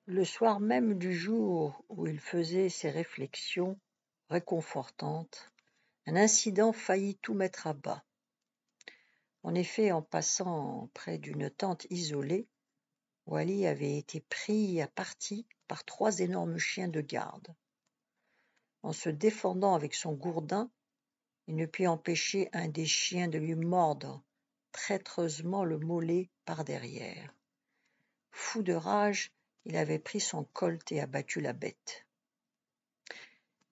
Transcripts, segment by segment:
Le soir même du jour où il faisait ces réflexions réconfortantes, un incident faillit tout mettre à bas. En effet, en passant près d'une tente isolée, Wally avait été pris à partie par 3 énormes chiens de garde. En se défendant avec son gourdin, il ne put empêcher un des chiens de lui mordre traîtreusement le mollet par derrière. Fou de rage, il avait pris son colt et abattu la bête.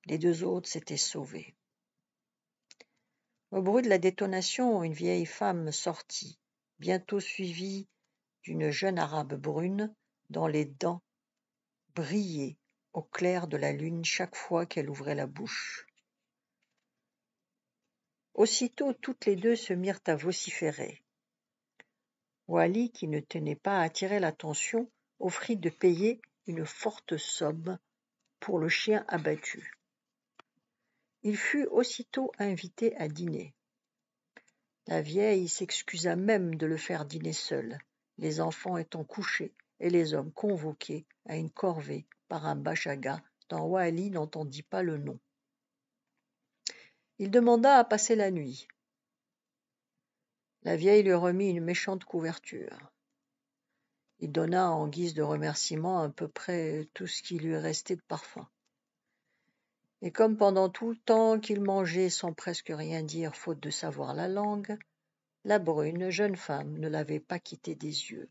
Les 2 autres s'étaient sauvés. Au bruit de la détonation, une vieille femme sortit, bientôt suivie d'une jeune arabe brune dont les dents brillaient au clair de la lune chaque fois qu'elle ouvrait la bouche. Aussitôt toutes les 2 se mirent à vociférer. Wally, qui ne tenait pas à attirer l'attention, offrit de payer une forte somme pour le chien abattu. Il fut aussitôt invité à dîner. La vieille s'excusa même de le faire dîner seul, les enfants étant couchés et les hommes convoqués à une corvée par un bachaga dont Wally n'entendit pas le nom. Il demanda à passer la nuit. La vieille lui remit une méchante couverture. Il donna en guise de remerciement à peu près tout ce qui lui restait de parfum. Et comme pendant tout le temps qu'il mangeait sans presque rien dire faute de savoir la langue, la brune jeune femme ne l'avait pas quitté des yeux.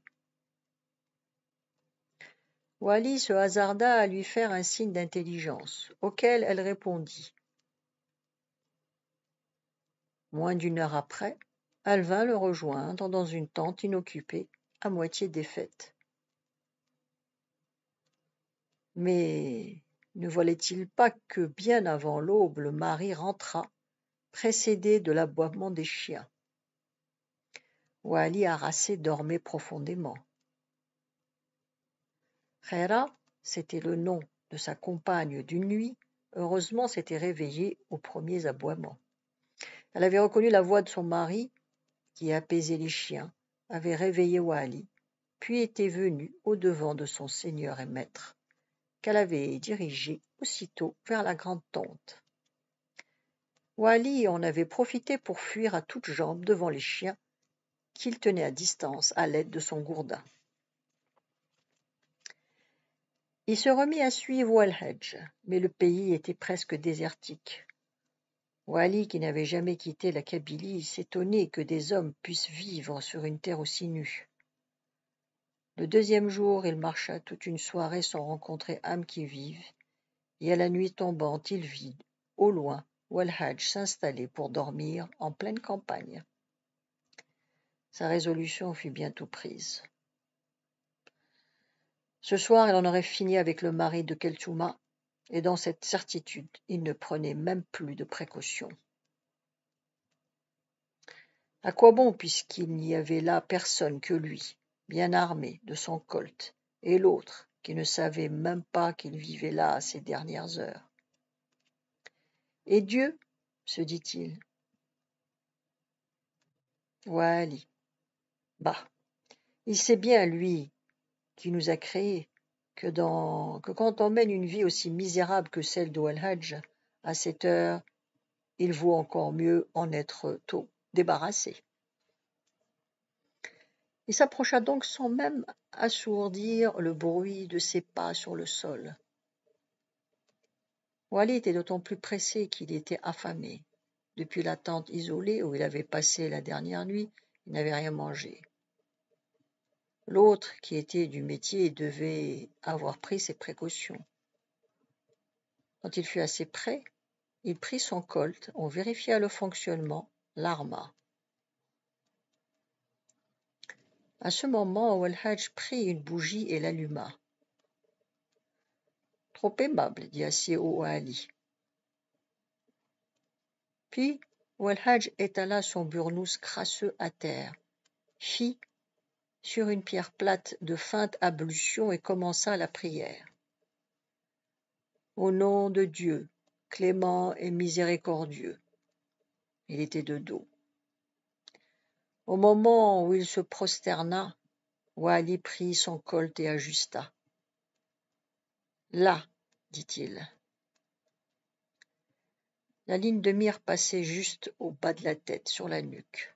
Wally se hasarda à lui faire un signe d'intelligence, auquel elle répondit. Moins d'1 heure après, elle vint le rejoindre dans une tente inoccupée, à moitié défaite. Mais ne voyait-il pas que bien avant l'aube le mari rentra, précédé de l'aboiement des chiens. Wally harassé dormait profondément. Khaira, c'était le nom de sa compagne d'une nuit, heureusement s'était réveillée aux premiers aboiements. Elle avait reconnu la voix de son mari, qui apaisait les chiens, avait réveillé Wally, puis était venue au-devant de son seigneur et maître, qu'elle avait dirigé aussitôt vers la grande tente. Wally en avait profité pour fuir à toutes jambes devant les chiens, qu'il tenait à distance à l'aide de son gourdin. Il se remit à suivre Walhedge, mais le pays était presque désertique. Wally, qui n'avait jamais quitté la Kabylie, s'étonnait que des hommes puissent vivre sur une terre aussi nue. Le 2e jour, il marcha toute une soirée sans rencontrer âme qui vive, et à la nuit tombante, il vit, au loin, Walhedge s'installer pour dormir en pleine campagne. Sa résolution fut bientôt prise. Ce soir, il en aurait fini avec le mari de Keltouma, et dans cette certitude, il ne prenait même plus de précautions. À quoi bon, puisqu'il n'y avait là personne que lui, bien armé de son colt, et l'autre, qui ne savait même pas qu'il vivait là à ces dernières heures. Et Dieu, se dit-il. Wally. Bah, il sait bien, lui, qui nous a créés, que quand on mène une vie aussi misérable que celle de Walhedge, à cette heure, il vaut encore mieux en être tôt débarrassé. Il s'approcha donc sans même assourdir le bruit de ses pas sur le sol. Wally était d'autant plus pressé qu'il était affamé. Depuis la tente isolée où il avait passé la dernière nuit, il n'avait rien mangé. L'autre, qui était du métier, devait avoir pris ses précautions. Quand il fut assez près, il prit son colt, en vérifia le fonctionnement, l'arma. À ce moment, Walhedge prit une bougie et l'alluma. « Trop aimable, dit assez haut Wally. Puis, Walhedge étala son burnous crasseux à terre, fit sur une pierre plate de feinte ablution et commença la prière. Au nom de Dieu, clément et miséricordieux. Il était de dos. Au moment où il se prosterna, Wally prit son colt et ajusta. Là, dit-il. La ligne de mire passait juste au bas de la tête, sur la nuque.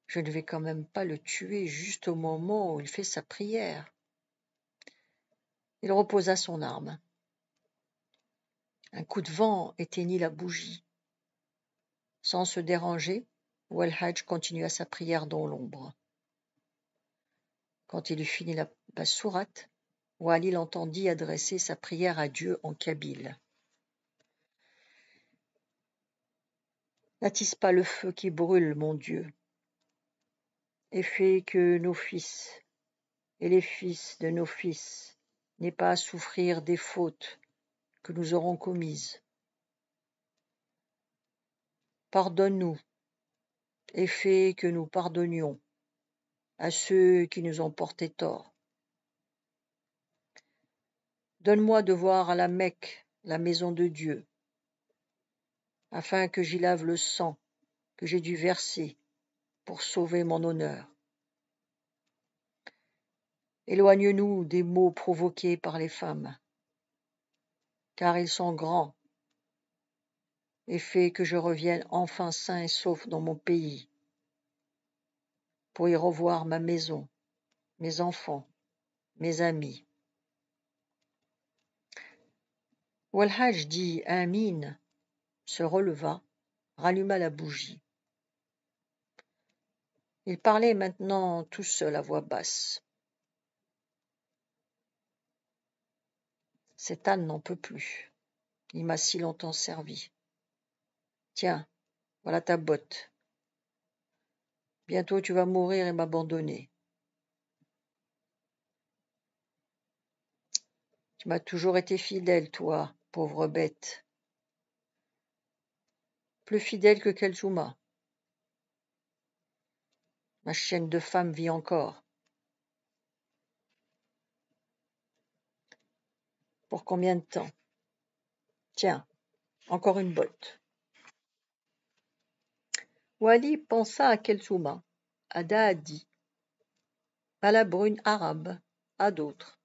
Je ne vais quand même pas le tuer juste au moment où il fait sa prière. Il reposa son arme. Un coup de vent éteignit la bougie. Sans se déranger, Walhadj continua sa prière dans l'ombre. Quand il eut fini la sourate, Wali l'entendit adresser sa prière à Dieu en kabyle. N'attise pas le feu qui brûle, mon Dieu, et fais que nos fils et les fils de nos fils n'aient pas à souffrir des fautes que nous aurons commises. Pardonne-nous et fais que nous pardonnions à ceux qui nous ont porté tort. Donne-moi de voir à la Mecque la maison de Dieu, afin que j'y lave le sang que j'ai dû verser pour sauver mon honneur. Éloigne-nous des maux provoqués par les femmes, car ils sont grands, et fais que je revienne enfin sain et sauf dans mon pays, pour y revoir ma maison, mes enfants, mes amis. Walhadj dit Amin, se releva, ralluma la bougie. Il parlait maintenant tout seul à voix basse. Cet âne n'en peut plus. Il m'a si longtemps servi. Tiens, voilà ta botte. Bientôt tu vas mourir et m'abandonner. Tu m'as toujours été fidèle, toi, pauvre bête. Plus fidèle que Kelzuma. Ma chienne de femme vit encore. Pour combien de temps? Tiens, encore une botte. Wali pensa à Kelzuma, à Daadi, à la brune arabe, à d'autres.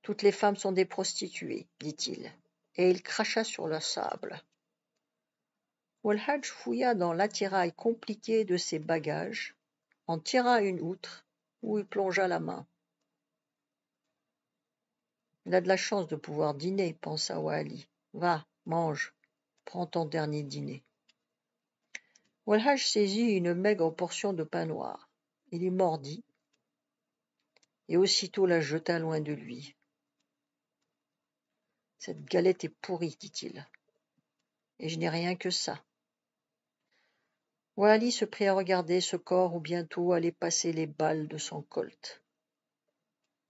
Toutes les femmes sont des prostituées, dit-il, et il cracha sur le sable. Walhadj fouilla dans l'attirail compliqué de ses bagages, en tira une outre, où il plongea la main. Il a de la chance de pouvoir dîner, pensa Wali. Va, mange, prends ton dernier dîner. Walhadj saisit une maigre portion de pain noir. Il y mordit, et aussitôt la jeta loin de lui. Cette galette est pourrie, dit-il, et je n'ai rien que ça. Wali se prit à regarder ce corps où bientôt allaient passer les balles de son colt.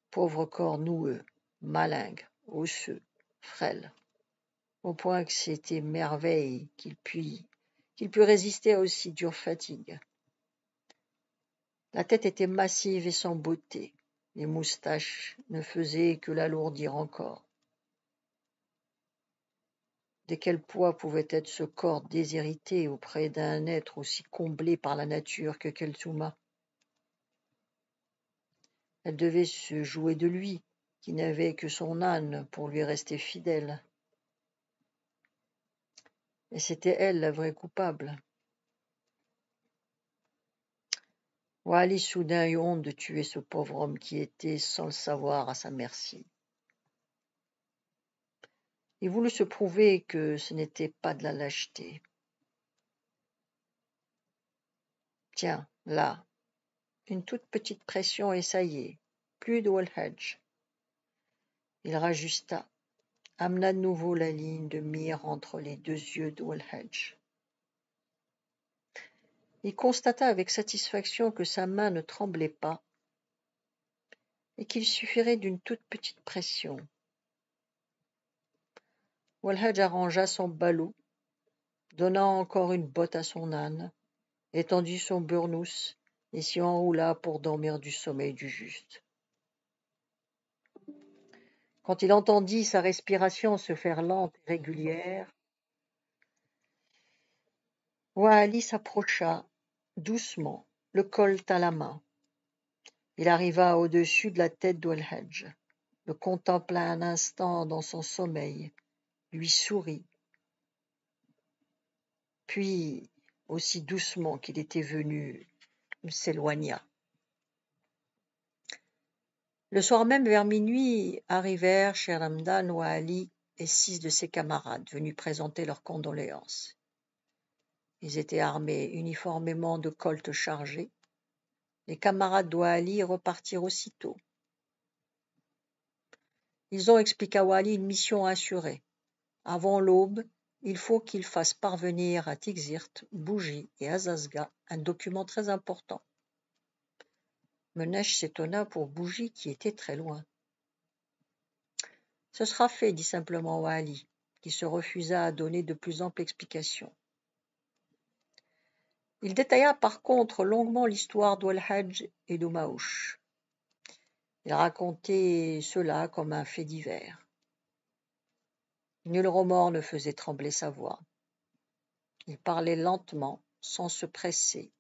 Pauvre corps noueux, malingre, osseux, frêle, au point que c'était merveille qu'il pût résister à aussi dure fatigue. La tête était massive et sans beauté, les moustaches ne faisaient que l'alourdir encore. De quel poids pouvait être ce corps déshérité auprès d'un être aussi comblé par la nature que Kelzuma? Elle devait se jouer de lui, qui n'avait que son âne pour lui rester fidèle. Et c'était elle la vraie coupable. Wali soudain eut honte de tuer ce pauvre homme qui était, sans le savoir, à sa merci. Il voulut se prouver que ce n'était pas de la lâcheté. Tiens, là, une toute petite pression et ça y est, plus de Walhadj. Il rajusta, amena de nouveau la ligne de mire entre les deux yeux de Walhadj. Il constata avec satisfaction que sa main ne tremblait pas et qu'il suffirait d'une toute petite pression. Walhadj arrangea son ballot, donna encore une botte à son âne, étendit son burnous et s'y enroula pour dormir du sommeil du juste. Quand il entendit sa respiration se faire lente et régulière, Wali s'approcha doucement, le colt à la main. Il arriva au-dessus de la tête d'Ouel-Hadj, le contempla un instant dans son sommeil, lui sourit, puis, aussi doucement qu'il était venu, s'éloigna. Le soir même, vers minuit, arrivèrent Sher Hamdan, Wali et 6 de ses camarades, venus présenter leurs condoléances. Ils étaient armés uniformément de colts chargés. Les camarades d'Wali repartirent aussitôt. Ils ont expliqué à Wali une mission assurée. Avant l'aube, il faut qu'il fasse parvenir à Tixirt, Bougie et Azazga un document très important. Ménèche s'étonna pour Bougie qui était très loin. Ce sera fait, dit simplement Wali, qui se refusa à donner de plus amples explications. Il détailla par contre longuement l'histoire d'Ouel-Hadj et d'Oumaouche. Il racontait cela comme un fait divers. Nul remords ne faisait trembler sa voix. Il parlait lentement, sans se presser,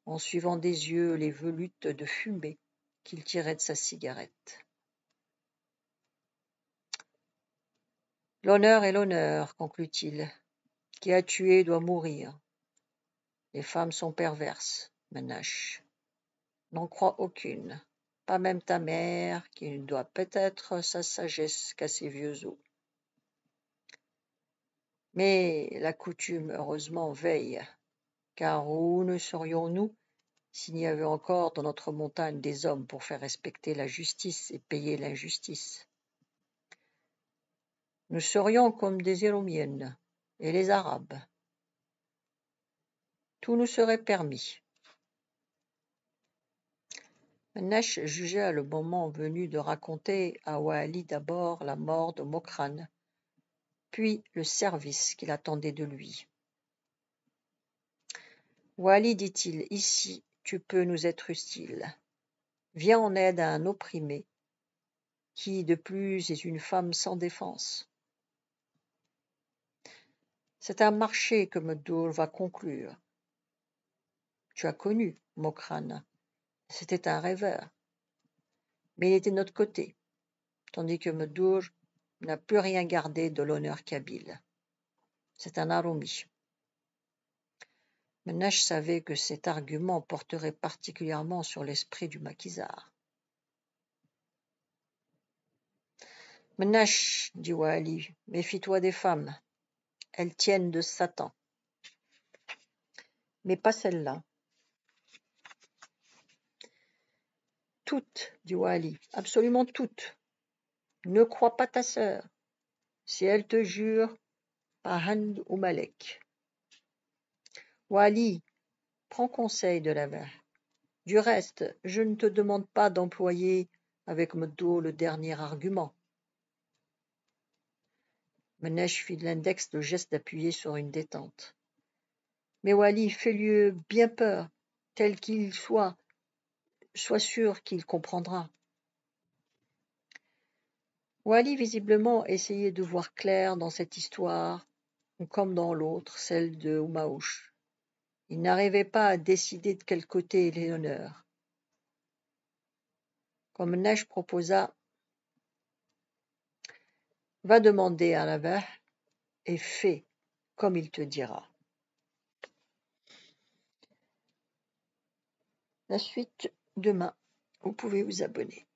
en suivant des yeux les volutes de fumée qu'il tirait de sa cigarette. L'honneur est l'honneur, conclut-il. Qui a tué doit mourir. Les femmes sont perverses, Ménèche. N'en crois aucune, pas même ta mère, qui ne doit peut-être sa sagesse qu'à ses vieux os. Mais la coutume, heureusement, veille, car où ne serions-nous s'il y avait encore dans notre montagne des hommes pour faire respecter la justice et payer l'injustice? Nous serions comme des Éromiennes et les Arabes. Tout nous serait permis. Ménèche jugea le moment venu de raconter à Wali d'abord la mort de Mokrane, puis le service qu'il attendait de lui. Wali, dit-il, ici tu peux nous être utile. Viens en aide à un opprimé, qui de plus est une femme sans défense. C'est un marché que Mdoul va conclure. Tu as connu Mokrane. C'était un rêveur. Mais il était de notre côté, tandis que Mdoul n'a plus rien gardé de l'honneur kabyle. C'est un Aromi. Ménèche savait que cet argument porterait particulièrement sur l'esprit du maquisard. Ménèche, dit Wali, méfie-toi des femmes. Elles tiennent de Satan. Mais pas celle-là. Toutes, dit Wali, absolument toutes. Ne crois pas ta sœur. Si elle te jure, par Hand ou Malek. Wali, prends conseil de la mère. Du reste, je ne te demande pas d'employer avec Mdo le dernier argument. Ménèche fit de l'index le geste d'appuyer sur une détente. Mais Wali, fais-lui bien peur, tel qu'il soit. Sois sûr qu'il comprendra. Wali visiblement essayait de voir clair dans cette histoire, comme dans l'autre, celle de Oumaouche. Il n'arrivait pas à décider de quel côté il est l'honneur. Comme Neige proposa, va demander à Laveh et fais comme il te dira. La suite demain. Vous pouvez vous abonner.